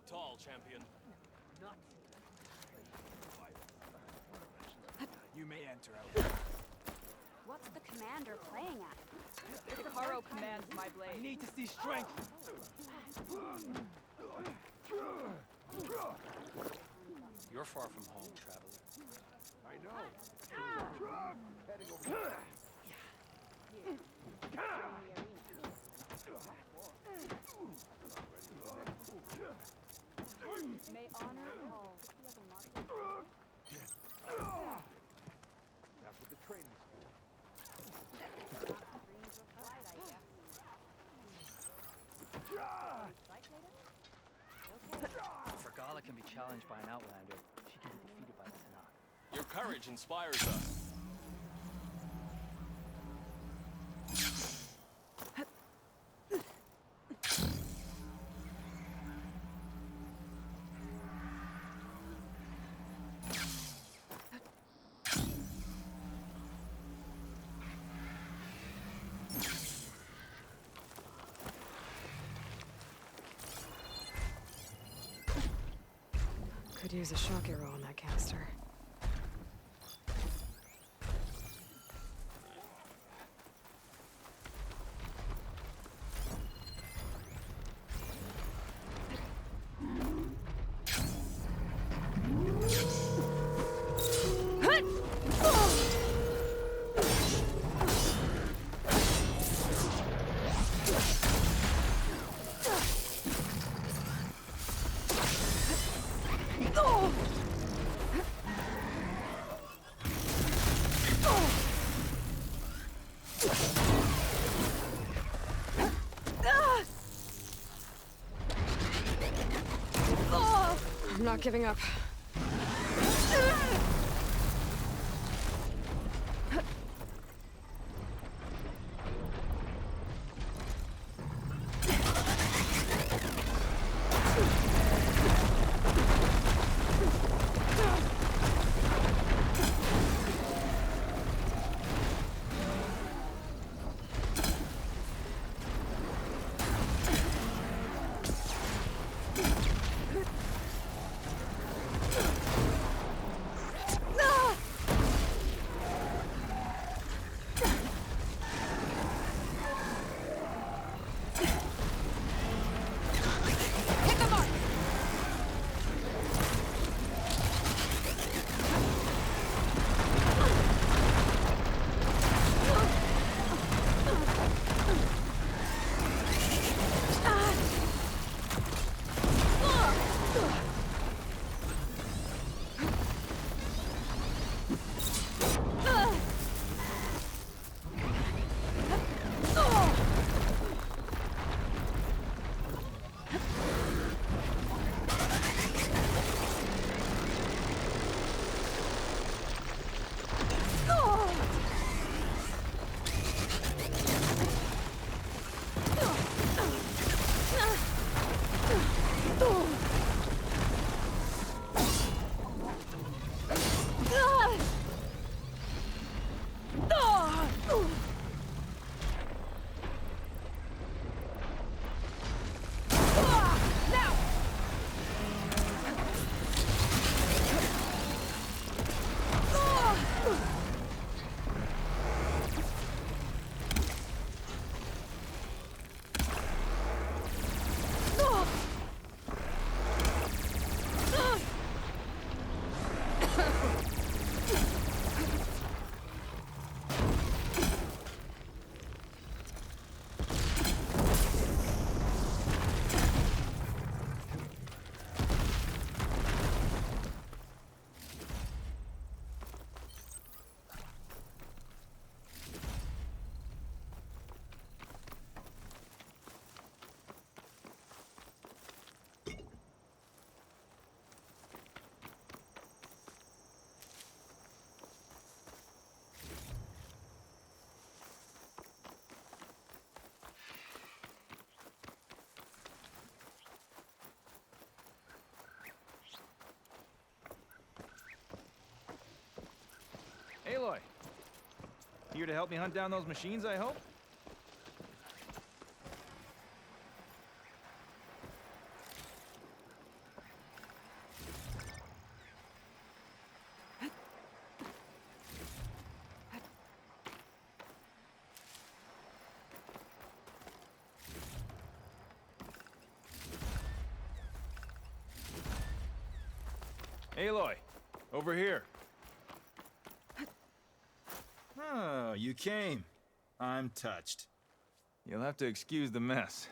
walk tall, champion. You may enter out. What's the commander playing at? Hikaru commands my blade. I need to see strength. You're far from home, traveler. I know. Heading over. May honor all. That's what the training Fergala can be challenged by an outlander. She can be defeated by the Tanakh. Your courage inspires us. Could use a shock arrow on that canister. I'm not giving up. Aloy! Here to help me hunt down those machines, I hope? Aloy, over here. Oh, you came. I'm touched. You'll have to excuse the mess.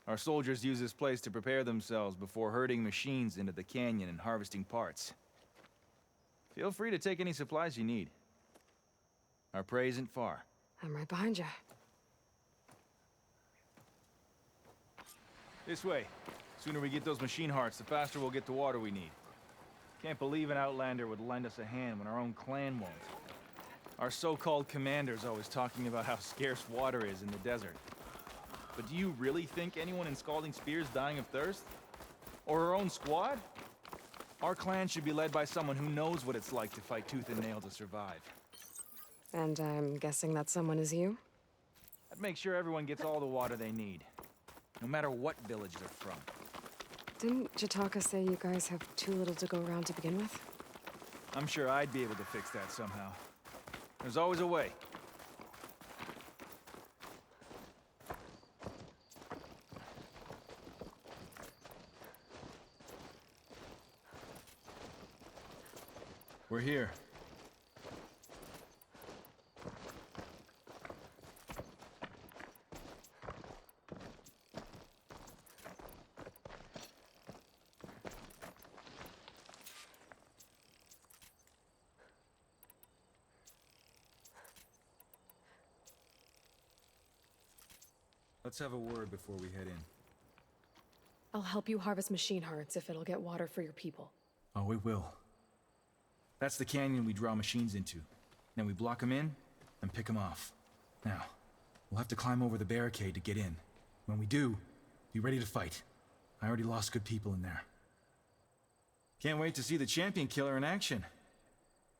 Our soldiers use this place to prepare themselves before herding machines into the canyon and harvesting parts. Feel free to take any supplies you need. Our prey isn't far. I'm right behind you. This way. Sooner we get those machine hearts, the faster we'll get the water we need. Can't believe an Outlander would lend us a hand when our own clan won't. Our so-called commander's always talking about how scarce water is in the desert. But do you really think anyone in Scalding Spear's dying of thirst? Or our own squad? Our clan should be led by someone who knows what it's like to fight tooth and nail to survive. And I'm guessing that someone is you? I'd make sure everyone gets all the water they need, no matter what village they're from. Didn't Jataka say you guys have too little to go around to begin with? I'm sure I'd be able to fix that somehow. There's always a way. We're here. Let's have a word before we head in. I'll help you harvest machine hearts if it'll get water for your people. Oh, it will. That's the canyon we draw machines into. Then we block them in and pick them off. Now, we'll have to climb over the barricade to get in. When we do, be ready to fight. I already lost good people in there. Can't wait to see the champion killer in action.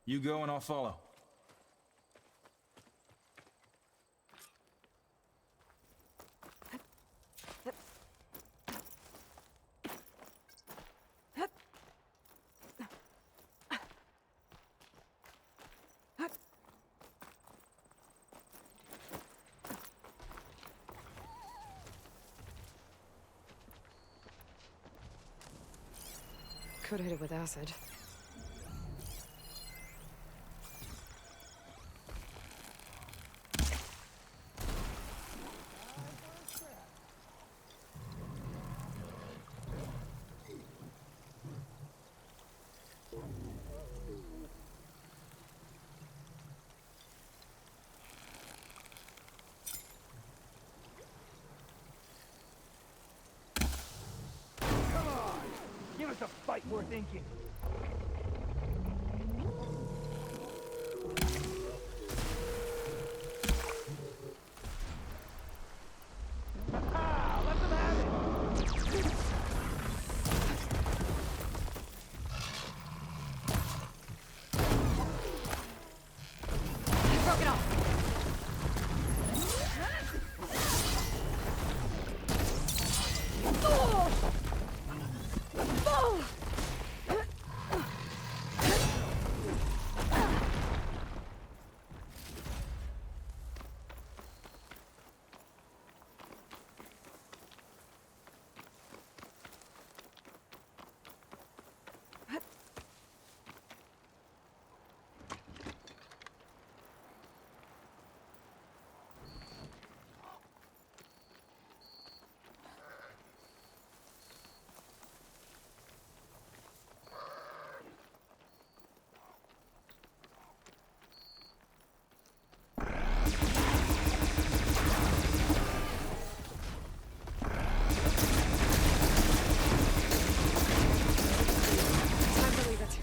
You go and I'll follow. Could hit it with acid. Give us a fight worth inking. Broke it off! Time to leave it.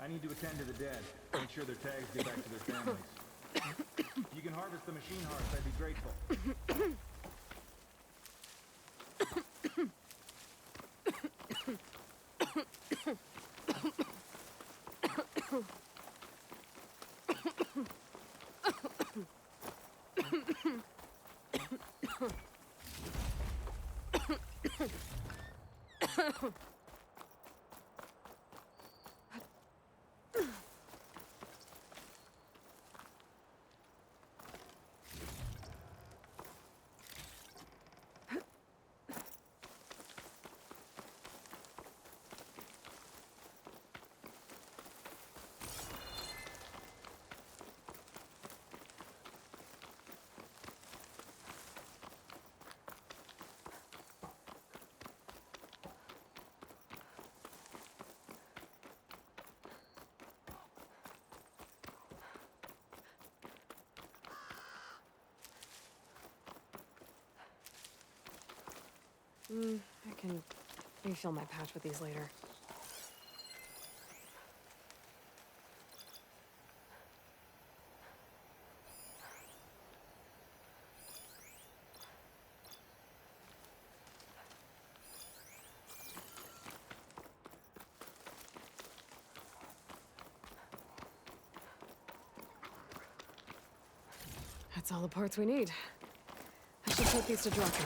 I need to attend to the dead. Make sure their tags get back to their families. You can harvest the machine hearts, I'd be grateful. I can refill my patch with these later. That's all the parts we need. I should take these to Draka.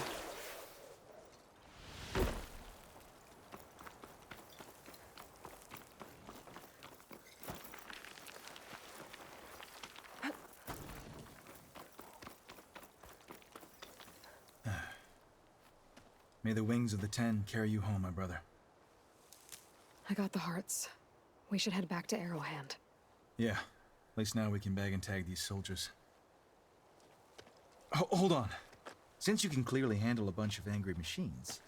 May the wings of the Ten carry you home, my brother. I got the hearts. We should head back to Arrowhand. Yeah, at least now we can bag and tag these soldiers. Hold on. Since you can clearly handle a bunch of angry machines,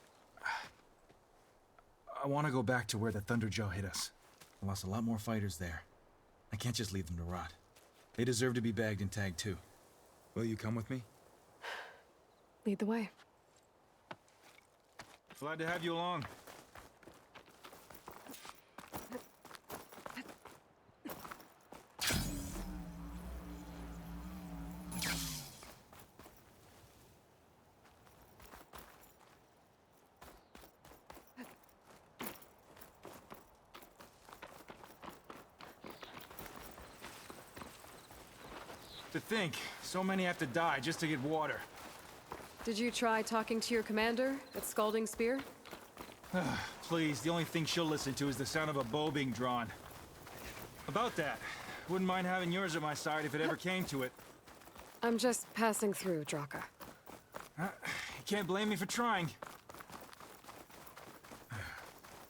I want to go back to where the Thunderjaw hit us. I lost a lot more fighters there. I can't just leave them to rot. They deserve to be bagged and tagged too. Will you come with me? Lead the way. Glad to have you along. To think, so many have to die just to get water. Did you try talking to your commander at Scalding Spear? Please, the only thing she'll listen to is the sound of a bow being drawn. About that, wouldn't mind having yours at my side if it ever came to it. I'm just passing through, Draka. You can't blame me for trying.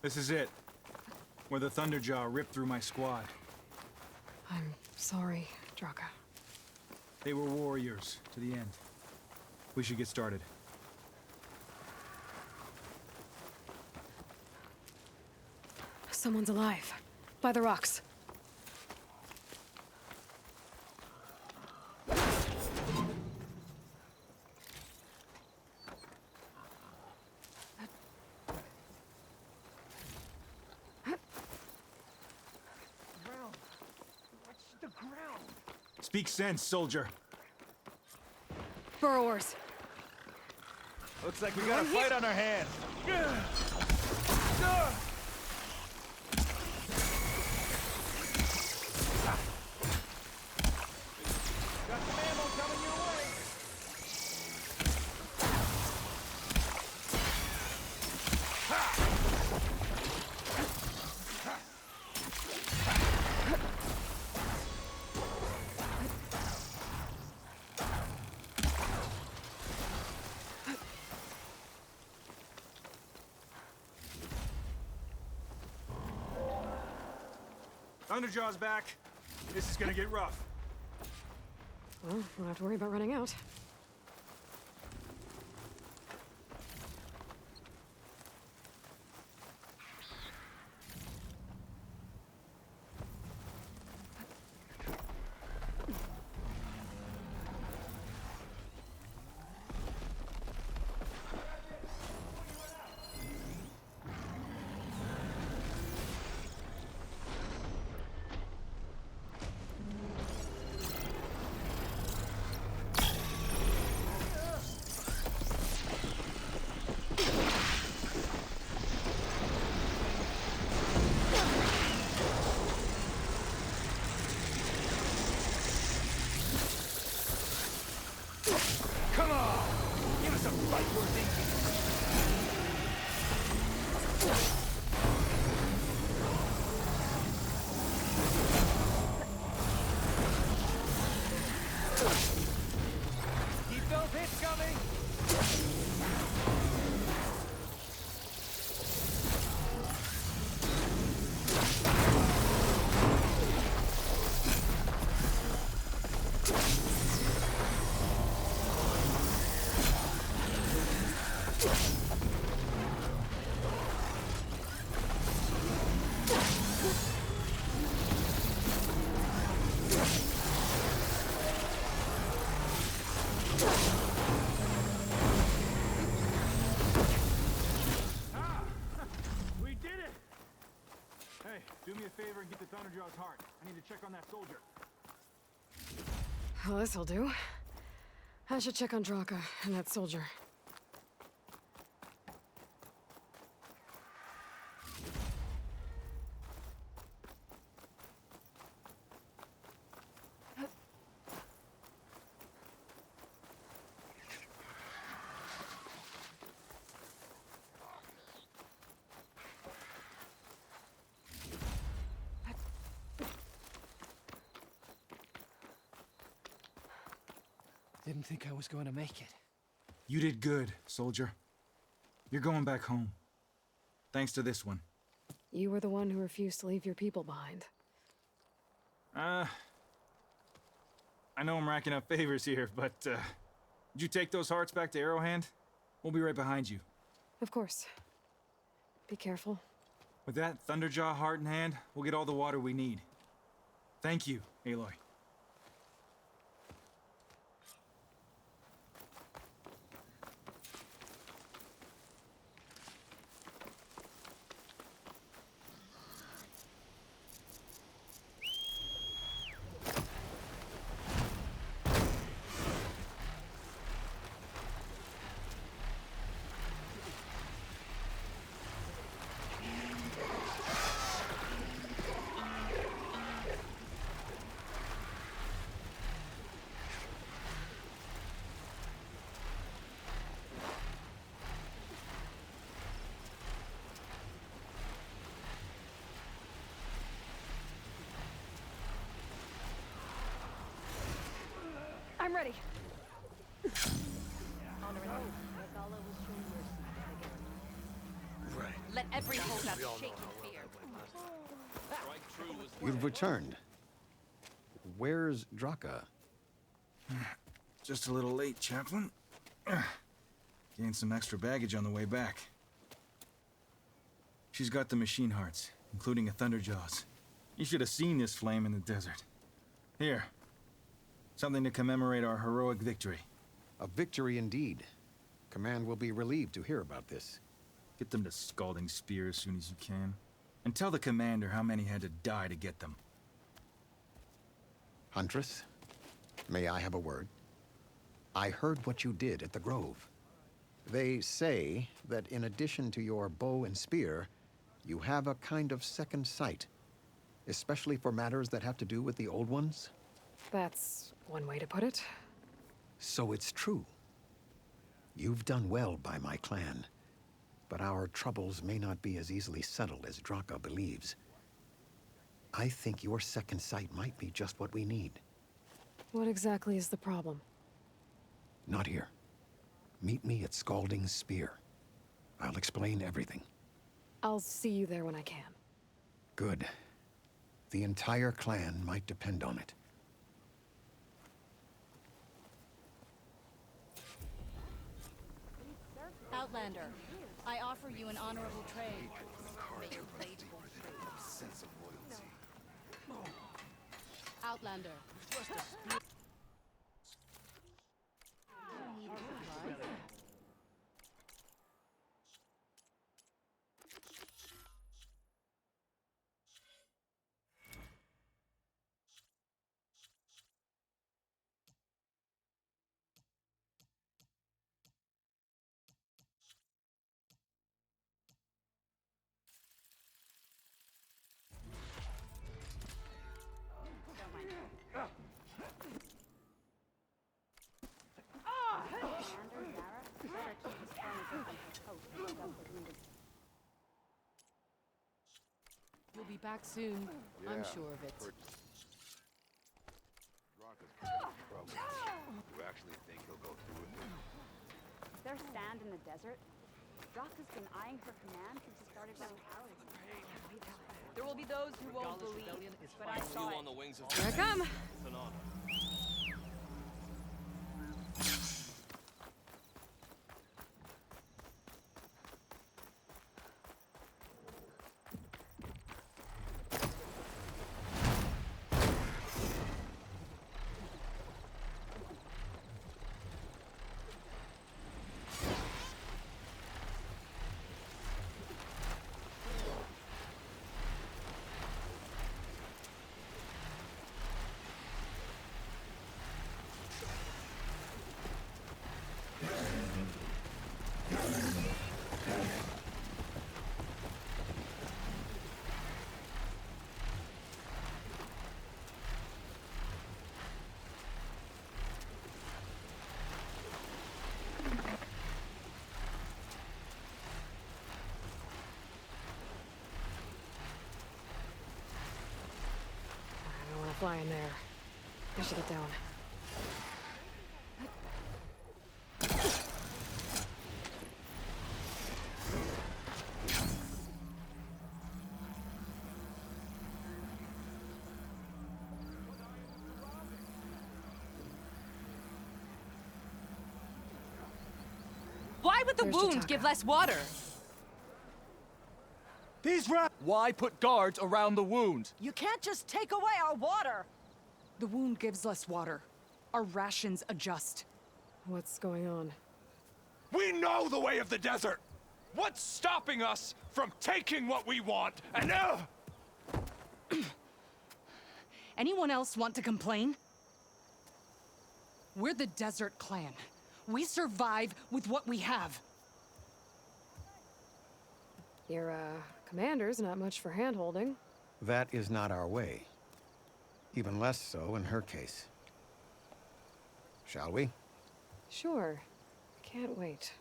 This is it. Where the Thunderjaw ripped through my squad. I'm sorry, Draka. They were warriors to the end. We should get started. Someone's alive. By the rocks. Ground. Watch the ground. Speak sense, soldier. Burrowers. Looks like we got a fight on our hands. Got some ammo coming your way. Thunderjaw's back. This is gonna get rough. Well, don't have to worry about running out. Come on! Give us a fight worth thinking. Keep those hits coming! We did it! Hey, do me a favor and get the Thunderjaw's heart. I need to check on that soldier. Well, this'll do. I should check on Draka and that soldier. Didn't think I was going to make it. You did good, soldier. You're going back home. Thanks to this one. You were the one who refused to leave your people behind. I know I'm racking up favors here, but, did you take those hearts back to Arrowhand? We'll be right behind you. Of course. Be careful. With that Thunderjaw heart in hand, we'll get all the water we need. Thank you, Aloy. I'm ready. Let every holdout shake in fear. Strike true was You've returned. Where's Draka? Just a little late, Chaplain. Gained some extra baggage on the way back. She's got the machine hearts, including a Thunderjaws. You should have seen this flame in the desert. Here. Something to commemorate our heroic victory. A victory indeed. Command will be relieved to hear about this. Get them to Scalding Spear as soon as you can. And tell the commander how many had to die to get them. Huntress, may I have a word? I heard what you did at the Grove. They say that in addition to your bow and spear, you have a kind of second sight, especially for matters that have to do with the Old Ones. That's one way to put it. So it's true. You've done well by my clan, but our troubles may not be as easily settled as Draka believes. I think your second sight might be just what we need. What exactly is the problem? Not here. Meet me at Scalding Spear. I'll explain everything. I'll see you there when I can. Good. The entire clan might depend on it. Outlander, I offer you an honorable trade. Make a blade Outlander. You'll be back soon. I'm sure of it. You actually think he'll go through with it? There's sand in the desert. Draka's been eyeing her command since he started going out. There will be those who won't Regardless, believe, rebellion is but I fighting saw you it. on the wings of Here I come. It's an honor. I don't want to fly in there. I should get down. Why would the There's wound Chitaka. give less water? These rats! Why put guards around the wound? You can't just take away our water! The wound gives less water. Our rations adjust. What's going on? We know the way of the desert! What's stopping us from taking what we want and Anyone else want to complain? We're the Desert Clan. We survive with what we have. Your, commander's not much for hand-holding. That is not our way. Even less so in her case. Shall we? Sure. Can't wait.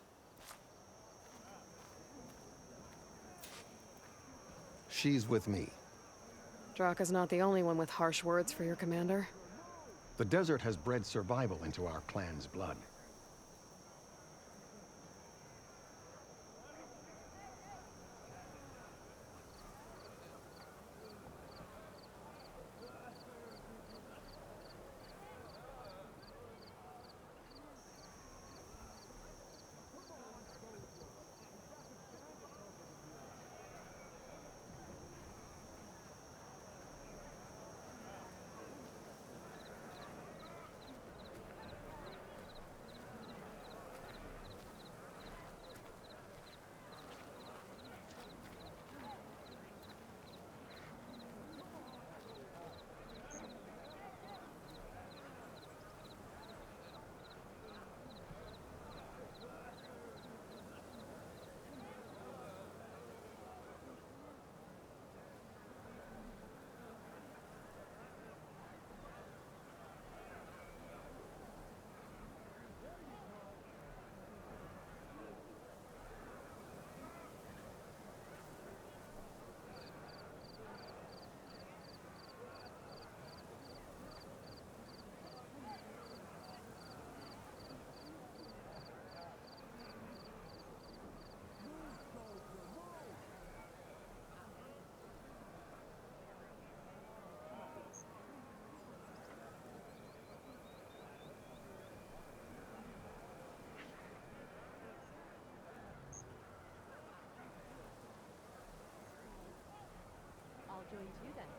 She's with me. Draka's not the only one with harsh words for your commander. The desert has bred survival into our clan's blood. I'll join you then.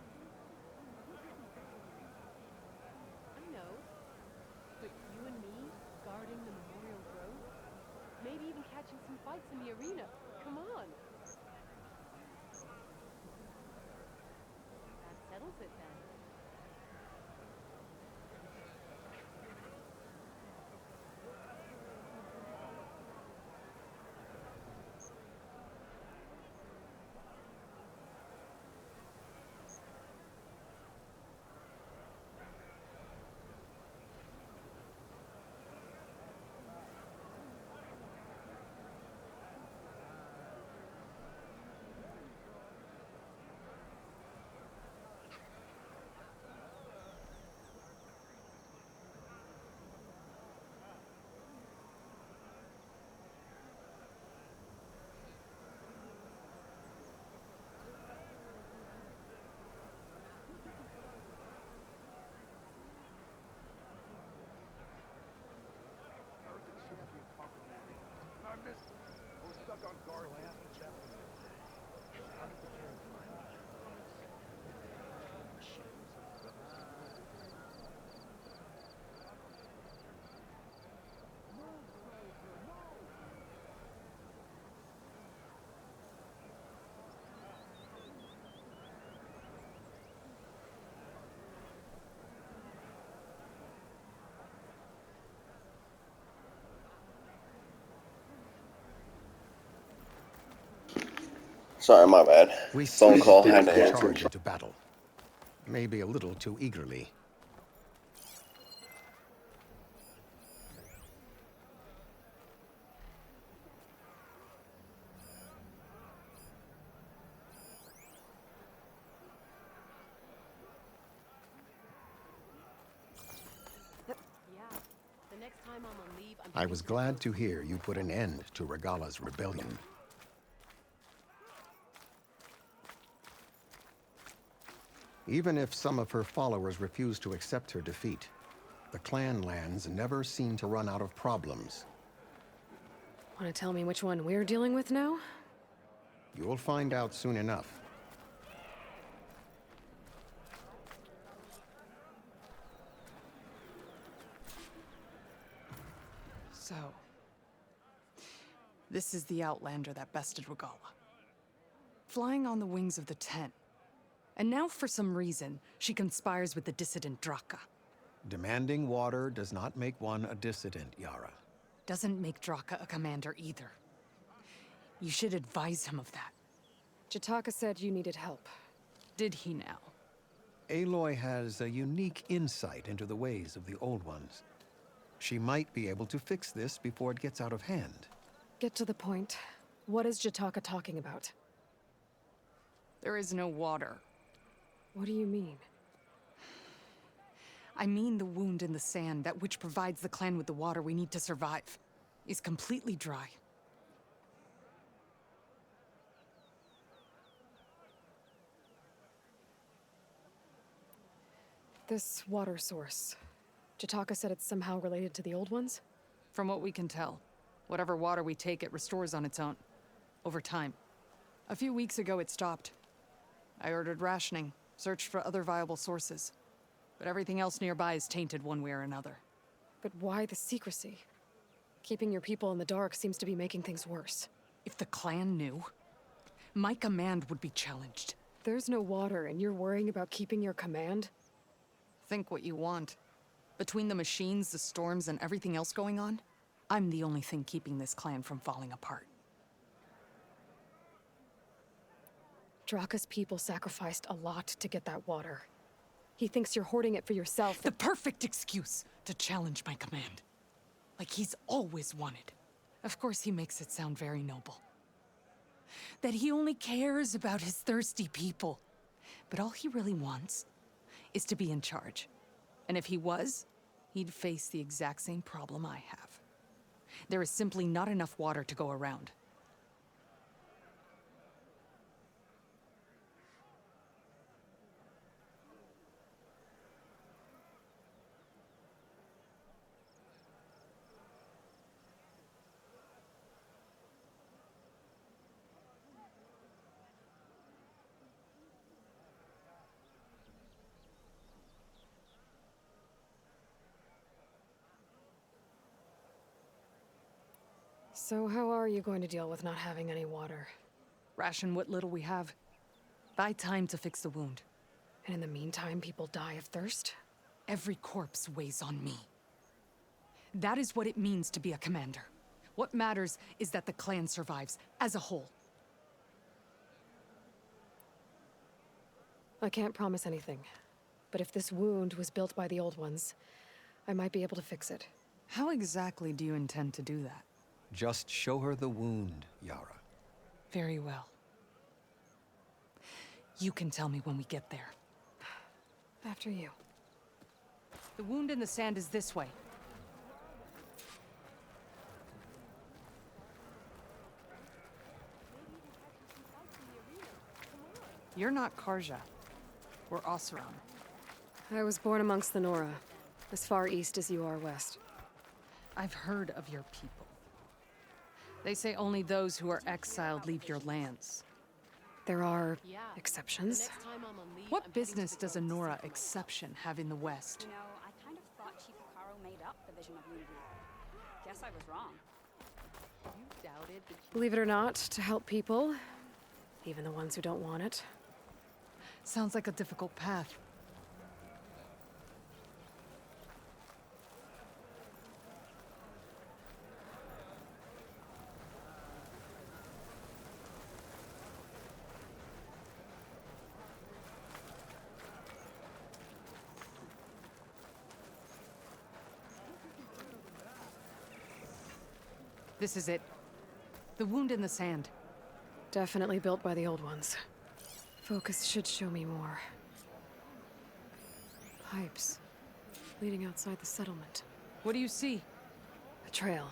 I know. But you and me, guarding the Memorial Grove? Maybe even catching some fights in the arena. Come on. That settles it then. Sorry, my bad. We Phone see call that had to they answer. charge into battle. Maybe a little too eagerly. Yeah. The next time I'm on leave, I'm I was glad to hear you put an end to Regala's rebellion. Even if some of her followers refuse to accept her defeat, the clan lands never seem to run out of problems. Want to tell me which one we're dealing with now? You'll find out soon enough. So, this is the Outlander that bested Regala. Flying on the wings of the Ten. And now, for some reason, she conspires with the dissident Draka. Demanding water does not make one a dissident, Yara. Doesn't make Draka a commander either. You should advise him of that. Jataka said you needed help. Did he now? Aloy has a unique insight into the ways of the Old Ones. She might be able to fix this before it gets out of hand. Get to the point. What is Jataka talking about? There is no water. What do you mean? I mean the wound in the sand, that which provides the clan with the water we need to survive, is completely dry. This water source. Jataka said it's somehow related to the Old Ones? From what we can tell, whatever water we take, it restores on its own. Over time. A few weeks ago, it stopped. I ordered rationing, searched for other viable sources. But everything else nearby is tainted one way or another. But why the secrecy? Keeping your people in the dark seems to be making things worse. If the clan knew, my command would be challenged. There's no water, and you're worrying about keeping your command? Think what you want. Between the machines, the storms, and everything else going on, I'm the only thing keeping this clan from falling apart. Draka's people sacrificed a lot to get that water. He thinks you're hoarding it for yourself. The perfect excuse to challenge my command. Like he's always wanted. Of course he makes it sound very noble. That he only cares about his thirsty people. But all he really wants is to be in charge. And if he was, he'd face the exact same problem I have. There is simply not enough water to go around. So how are you going to deal with not having any water? Ration what little we have. Buy time to fix the wound. And in the meantime, people die of thirst? Every corpse weighs on me. That is what it means to be a commander. What matters is that the clan survives, as a whole. I can't promise anything. But if this wound was built by the Old Ones, I might be able to fix it. How exactly do you intend to do that? Just show her the wound, Yara. Very well. You can tell me when we get there. After you. The wound in the sand is this way. You're not Karja. We're Oseram. I was born amongst the Nora, as far east as you are west. I've heard of your people. They say only those who are exiled leave your lands. There are exceptions. What business does a Nora exception have in the West? You know, I kind of thought Chief Caro made up the vision of unity. Guess I was wrong. You doubted that Believe it or not, to help people, even the ones who don't want it. Sounds like a difficult path. This is it. The wound in the sand. Definitely built by the old ones. Focus should show me more. Pipes. Leading outside the settlement. What do you see? A trail.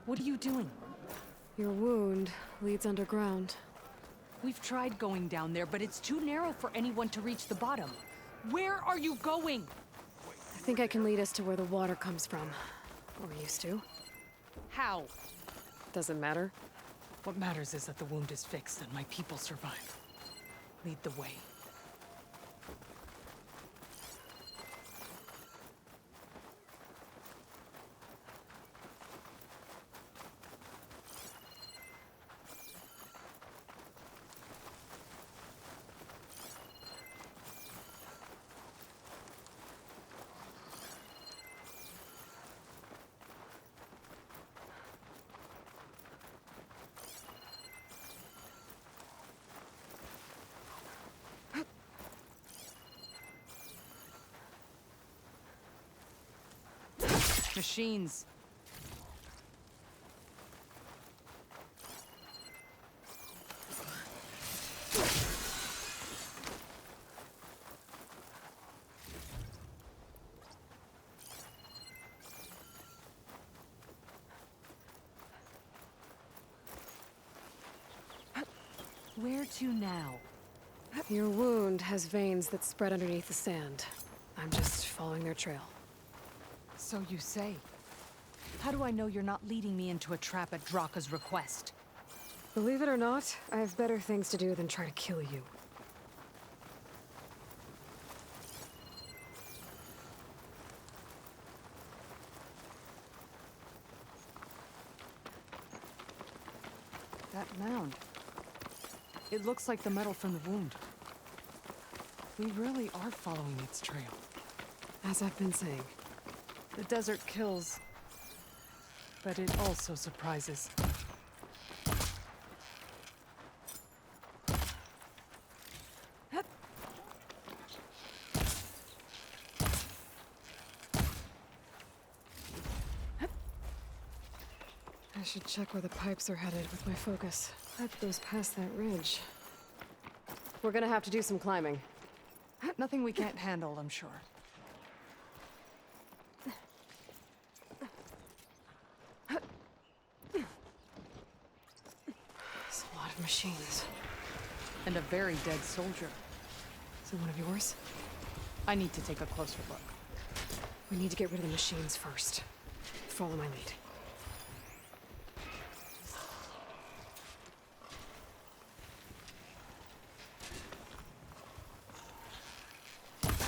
What are you doing? Your wound leads underground. We've tried going down there, but it's too narrow for anyone to reach the bottom. Where are you going? I think I can lead us to where the water comes from. Or used to. How? Doesn't matter. What matters is that the wound is fixed and my people survive. Lead the way. Machines. Where to now? Your wound has veins that spread underneath the sand. I'm just following their trail. So you say. How do I know you're not leading me into a trap at Draka's request? Believe it or not, I have better things to do than try to kill you. That mound. It looks like the metal from the wound. We really are following its trail. As I've been saying. The desert kills, but it also surprises. I should check where the pipes are headed with my focus. Pipe goes past that ridge. We're gonna have to do some climbing. Nothing we can't handle, I'm sure. It's a lot of machines. And a very dead soldier. Is it one of yours? I need to take a closer look. We need to get rid of the machines first. Follow my lead.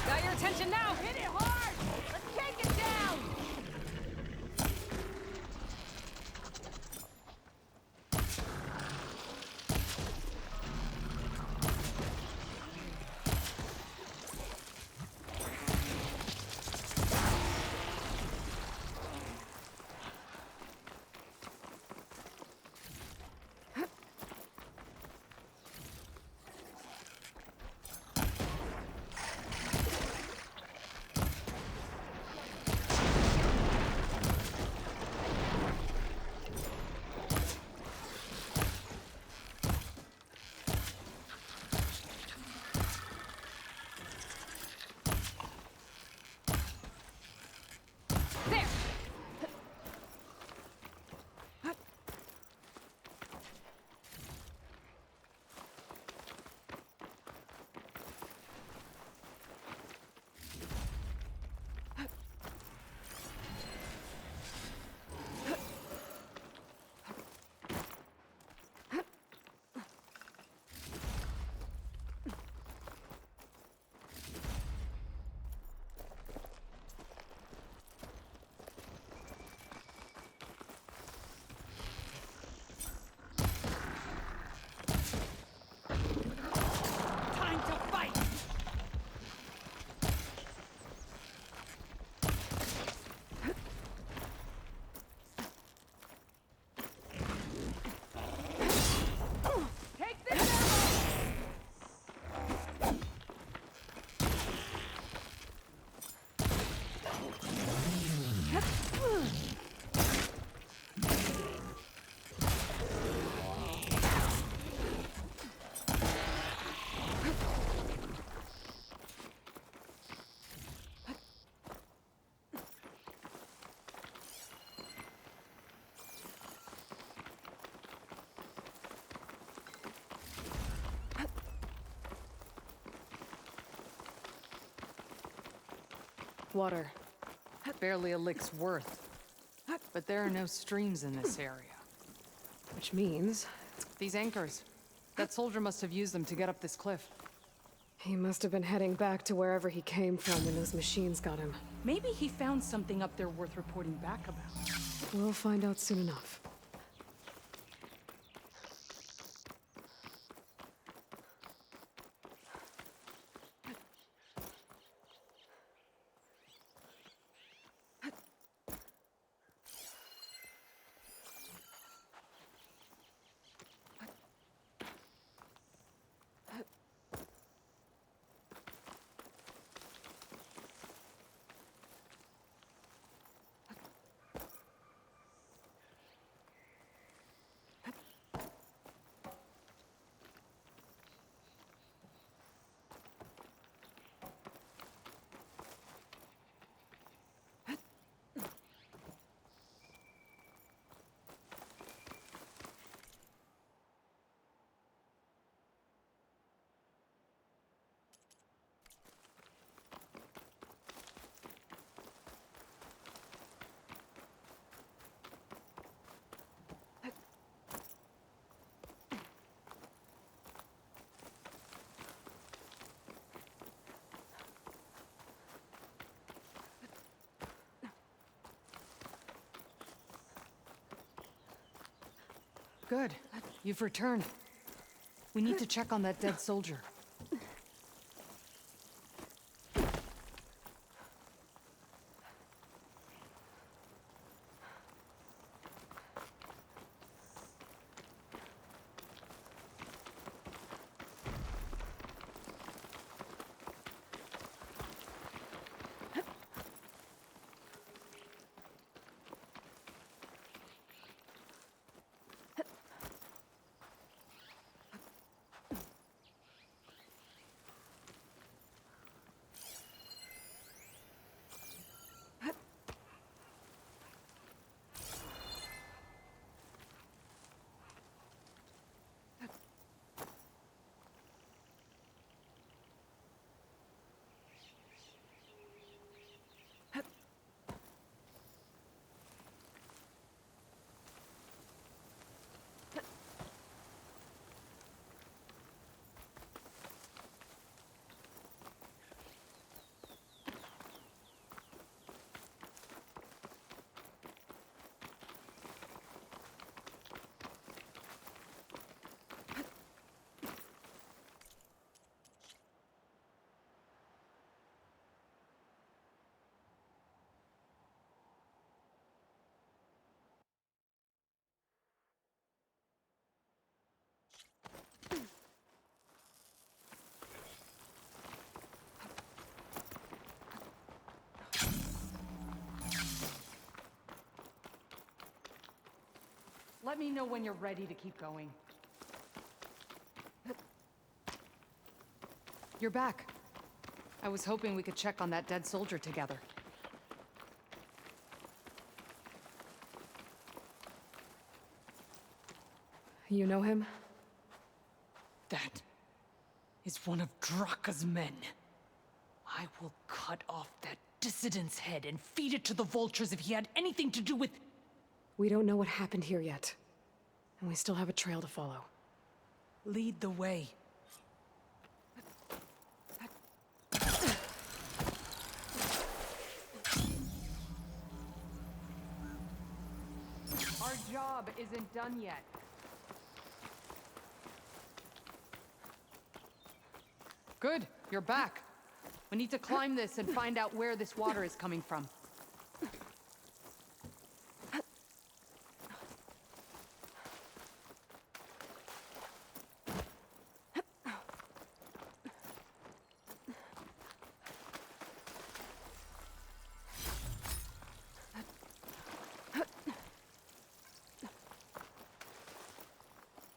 Got your attention now! Hit it hard! Let's take it down! water. Barely a lick's worth. But there are no streams in this area. Which means... These anchors. That soldier must have used them to get up this cliff. he must have been heading back to wherever he came from when those machines got him. Maybe he found something up there worth reporting back about. We'll find out soon enough. Good. You've returned. We need to check on that dead soldier. Let me know when you're ready to keep going. You're back. I was hoping we could check on that dead soldier together. You know him? That is one of Draka's men. I will cut off that dissident's head and feed it to the vultures if he had anything to do with... We don't know what happened here yet. And we still have a trail to follow. Lead the way. Our job isn't done yet. Good, you're back. We need to climb this and find out where this water is coming from.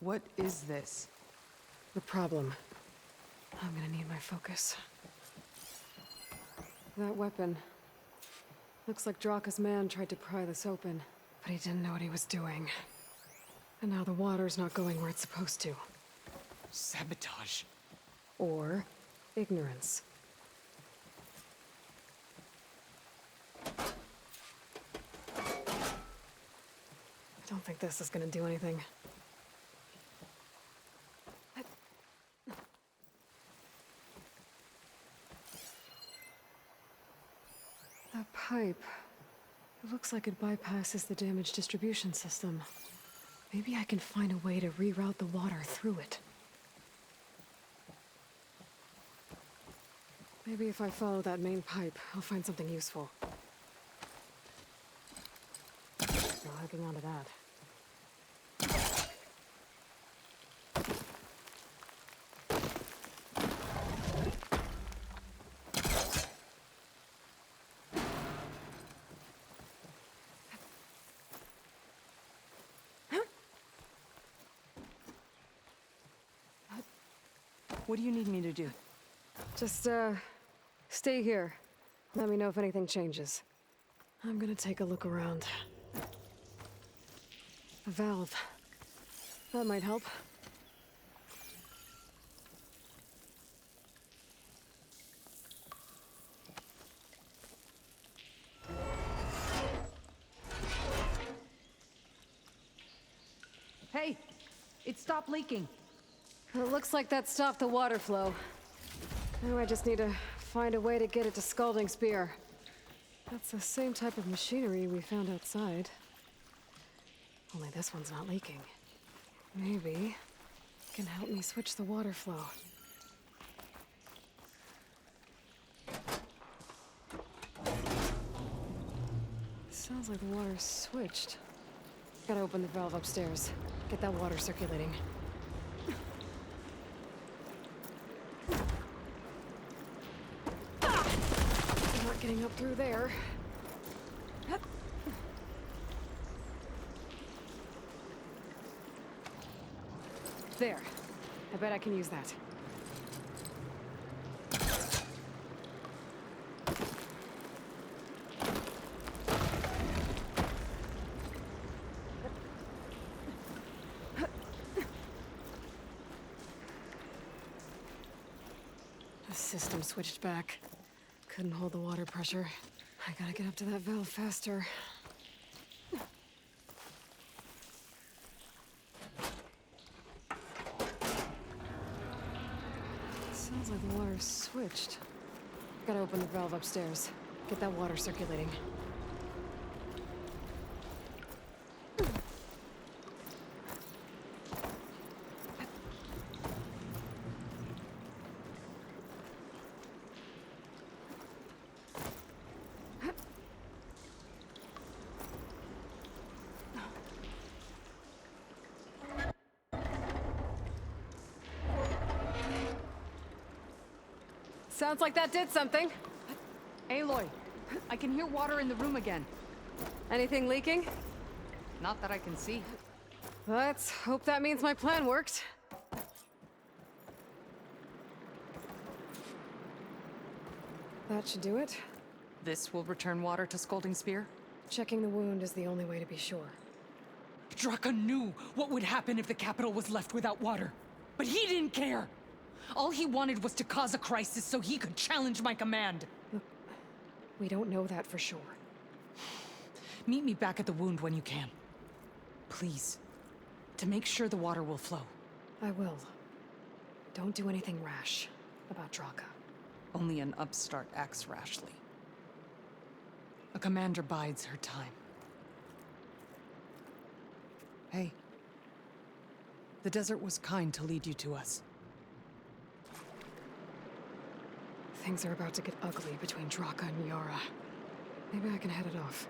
What is this? The problem. I'm gonna need my focus. That weapon. Looks like Draka's man tried to pry this open, but he didn't know what he was doing. And now the water's not going where it's supposed to. Sabotage. Or ignorance. I don't think this is gonna do anything. That pipe. It looks like it bypasses the damaged distribution system. Maybe I can find a way to reroute the water through it. Maybe if I follow that main pipe, I'll find something useful. Still hooking onto that. What do you need me to do? Just, stay here. Let me know if anything changes. I'm gonna take a look around. A valve. That might help. Hey! It stopped leaking. It looks like that stopped the water flow. Now I just need to find a way to get it to Scalding Spear. That's the same type of machinery we found outside. Only this one's not leaking. Maybe it can help me switch the water flow. Sounds like the water's switched. Gotta open the valve upstairs. Get that water circulating. Not getting up through there. There. I bet I can use that. The system switched back. Couldn't hold the water pressure. I gotta get up to that valve faster. Sounds like the water's switched. Gotta open the valve upstairs. Get that water circulating. Sounds like that did something. Aloy, I can hear water in the room again. Anything leaking? Not that I can see. Let's hope that means my plan worked. That should do it. This will return water to Scalding Spear? Checking the wound is the only way to be sure. Draka knew what would happen if the capital was left without water. But he didn't care! All he wanted was to cause a crisis so he could challenge my command. Look, we don't know that for sure. Meet me back at the wound when you can. Please. To make sure the water will flow. I will. Don't do anything rash about Draka. Only an upstart acts rashly. A commander bides her time. Hey. The desert was kind to lead you to us. Things are about to get ugly between Draka and Yara. Maybe I can head it off.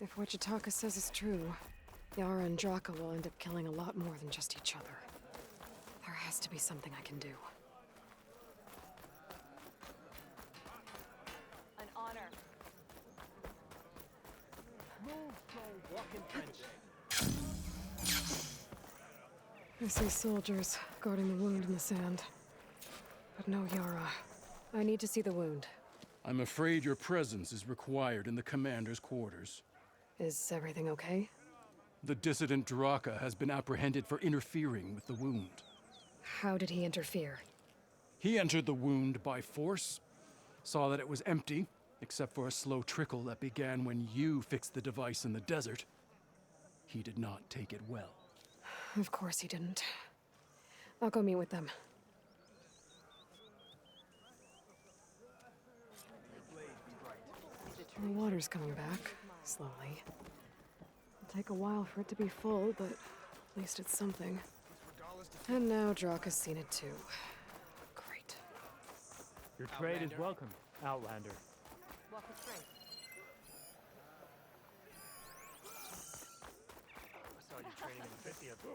If what Jataka says is true, Yara and Draka will end up killing a lot more than just each other. There has to be something I can do. An honor. Move, slow, walk in trench. I see soldiers guarding the wound in the sand. But no Yara. I need to see the wound. I'm afraid your presence is required in the commander's quarters. Is everything okay? The dissident Draka has been apprehended for interfering with the wound. How did he interfere? He entered the wound by force, saw that it was empty, except for a slow trickle that began when you fixed the device in the desert. He did not take it well. Of course he didn't. I'll go meet with them. The water's coming back, slowly. It'll take a while for it to be full, but at least it's something. And now Draka's seen it too. Great. Your trade is welcome, Outlander. Walk us straight. I saw you trading in 50 of them.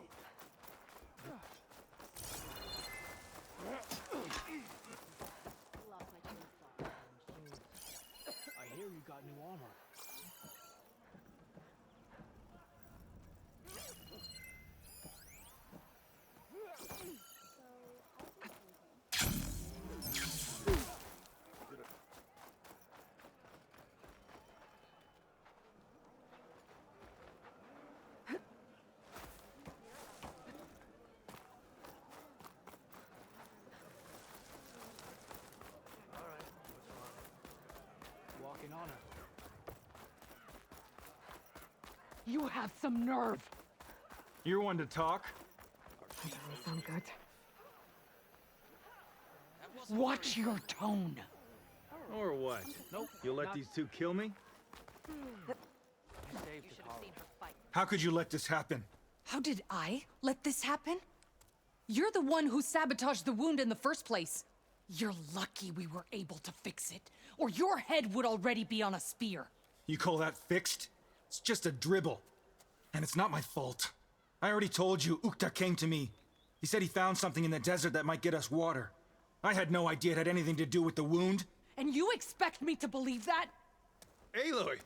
Lost my train of thought. I hear you got new armor. Walking on her. You have some nerve! You're one to talk. That doesn't sound good. Watch your tone. Or what? Nope. You'll let these two kill me? You saved Takara. How could you let this happen? How did I let this happen? You're the one who sabotaged the wound in the first place. You're lucky we were able to fix it, or your head would already be on a spear. You call that fixed? It's just a dribble. And it's not my fault. I already told you, Ukta came to me. He said he found something in the desert that might get us water. I had no idea it had anything to do with the wound. And you expect me to believe that? Aloy,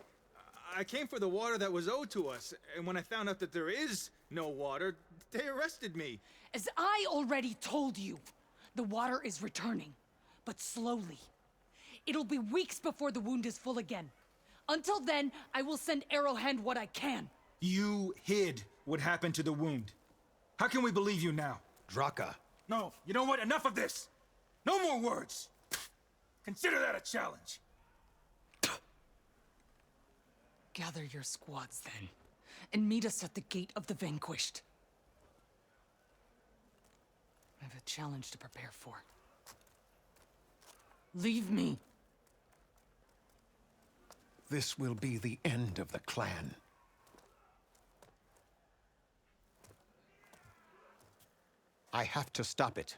I came for the water that was owed to us, and when I found out that there is no water, they arrested me. As I already told you, the water is returning, but slowly. It'll be weeks before the wound is full again. Until then, I will send Arrowhand what I can. You hid what happened to the wound. How can we believe you now? Draka. No, you know what? Enough of this! No more words! Consider that a challenge. Gather your squads then, and meet us at the Gate of the Vanquished. I have a challenge to prepare for. Leave me. This will be the end of the clan. I have to stop it.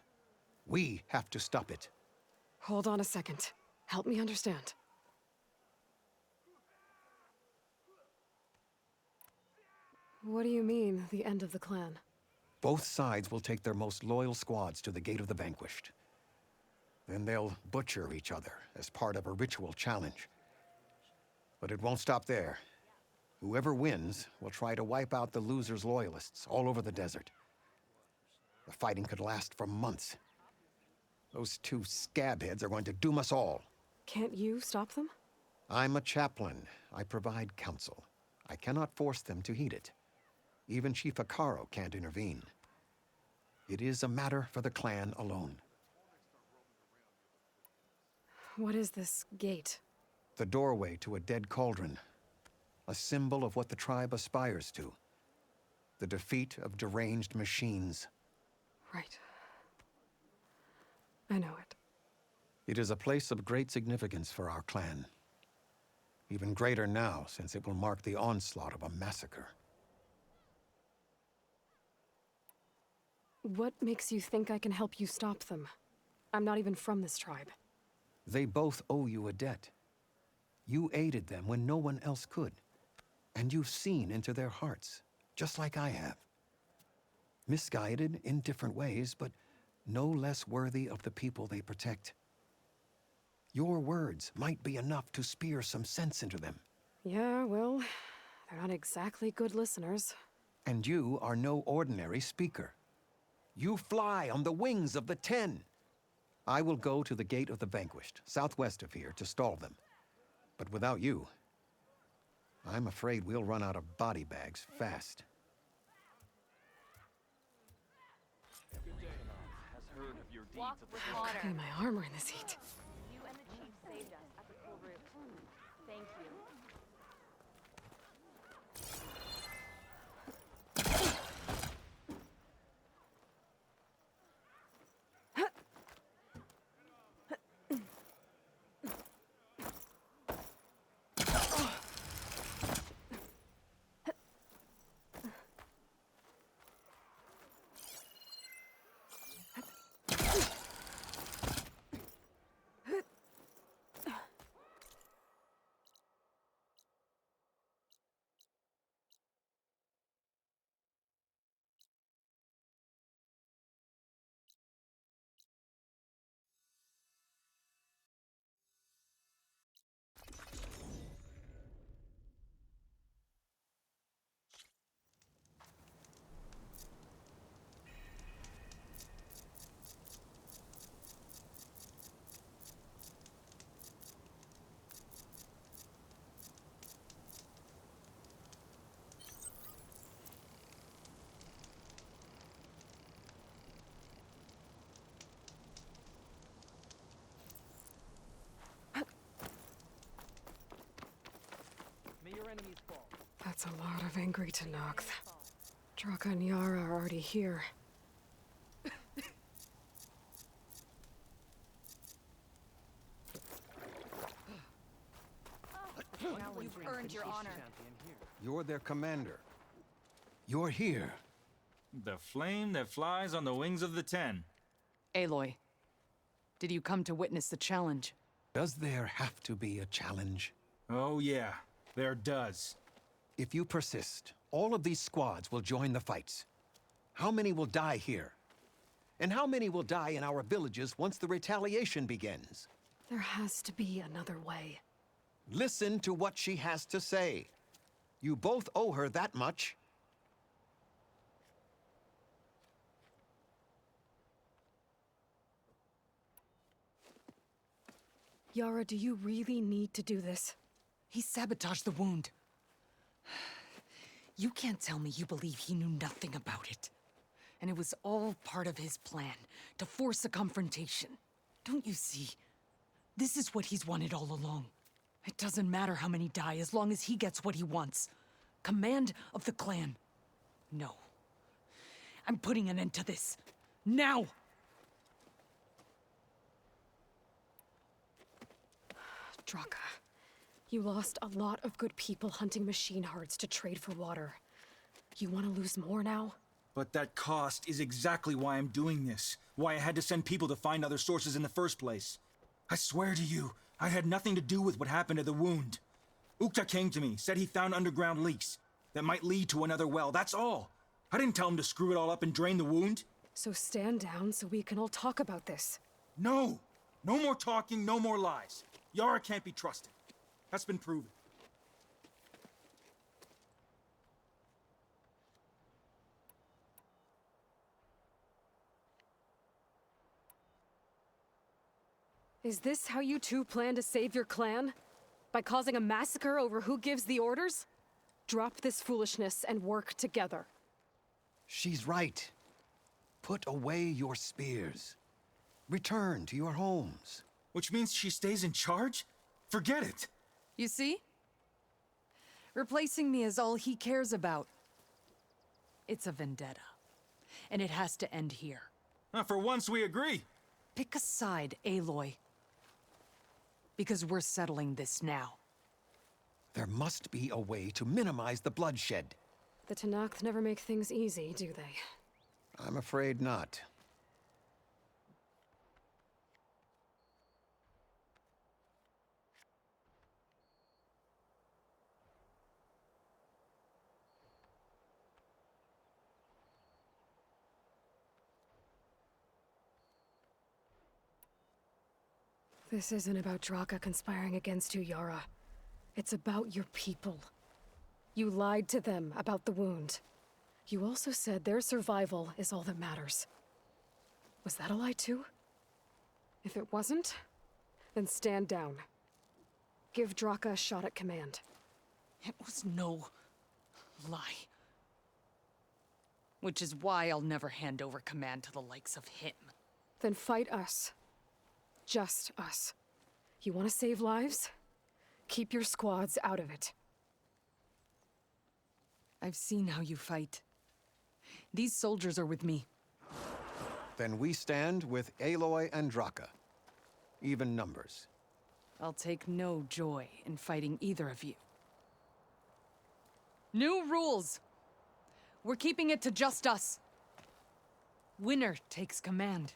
We have to stop it. Hold on a second. Help me understand. What do you mean, the end of the clan? Both sides will take their most loyal squads to the Gate of the Vanquished. Then they'll butcher each other as part of a ritual challenge. But it won't stop there. Whoever wins will try to wipe out the loser's loyalists all over the desert. The fighting could last for months. Those two scabheads are going to doom us all. Can't you stop them? I'm a chaplain. I provide counsel. I cannot force them to heed it. Even Chief Hekarro can't intervene. It is a matter for the clan alone. What is this gate? The doorway to a dead cauldron. A symbol of what the tribe aspires to. The defeat of deranged machines. Right. I know it. It is a place of great significance for our clan. Even greater now, since it will mark the onslaught of a massacre. What makes you think I can help you stop them? I'm not even from this tribe. They both owe you a debt. You aided them when no one else could. And you've seen into their hearts, just like I have. Misguided in different ways, but no less worthy of the people they protect. Your words might be enough to spear some sense into them. Yeah, well, they're not exactly good listeners. And you are no ordinary speaker. You fly on the wings of the Ten. I will go to the Gate of the Vanquished, southwest of here, to stall them. But without you, I'm afraid we'll run out of body bags fast. Has heard of your Walk deeds of with the honor. Cooking my armor in this heat. You and the chief saved us at the Cool Root. Thank you. May your enemies fall. That's a lot of angry Tenakth. Draka and Yara are already here. You've earned your honor. You're their commander. You're here. The flame that flies on the wings of the Ten. Aloy, did you come to witness the challenge? Does there have to be a challenge? Oh yeah, there does. If you persist, all of these squads will join the fights. How many will die here? And how many will die in our villages once the retaliation begins? There has to be another way. Listen to what she has to say. You both owe her that much. Yara, do you really need to do this? He sabotaged the wound. You can't tell me you believe he knew nothing about it. And it was all part of his plan, to force a confrontation. Don't you see? This is what he's wanted all along. It doesn't matter how many die as long as he gets what he wants. Command of the clan. No. I'm putting an end to this. Now! Draka, you lost a lot of good people hunting machine hearts to trade for water. You want to lose more now? But that cost is exactly why I'm doing this. Why I had to send people to find other sources in the first place. I swear to you, I had nothing to do with what happened to the wound. Ukta came to me, said he found underground leaks that might lead to another well, that's all. I didn't tell him to screw it all up and drain the wound. So stand down so we can all talk about this. No! No more talking, no more lies. Yara can't be trusted. That's been proven. Is this how you two plan to save your clan? By causing a massacre over who gives the orders? Drop this foolishness and work together. She's right. Put away your spears. Return to your homes. Which means she stays in charge? Forget it! You see? Replacing me is all he cares about. It's a vendetta. And it has to end here. For once we agree. Pick a side, Aloy. Because we're settling this now. There must be a way to minimize the bloodshed. The Tenakth never make things easy, do they? I'm afraid not. This isn't about Draka conspiring against you, Yara. It's about your people. You lied to them about the wound. You also said their survival is all that matters. Was that a lie too? If it wasn't, then stand down. Give Draka a shot at command. It was no lie. Which is why I'll never hand over command to the likes of him. Then fight us. Just us. You want to save lives? Keep your squads out of it. I've seen how you fight. These soldiers are with me. Then we stand with Aloy and Draka. Even numbers. I'll take no joy in fighting either of you. New rules! We're keeping it to just us. Winner takes command.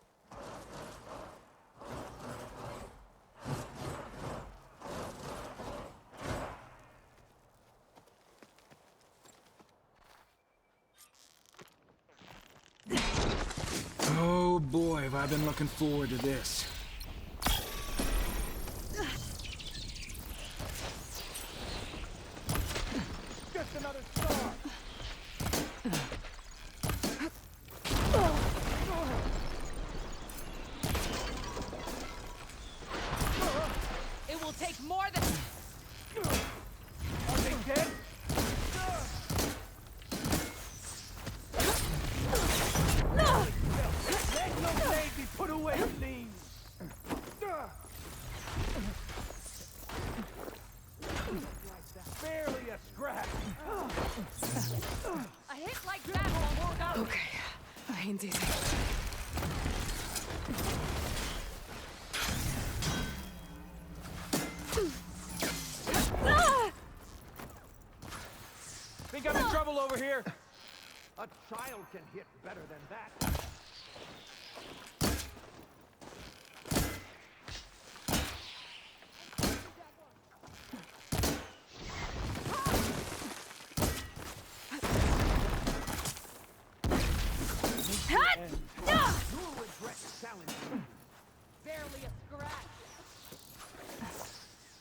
Oh boy, have I been looking forward to this. Just another star! It will take more than... Are they dead? Let no blade be put away clean! Barely a scratch! A hit like that will work out. Okay, pain's easy. Think I'm in trouble over here? A child can hit better than that.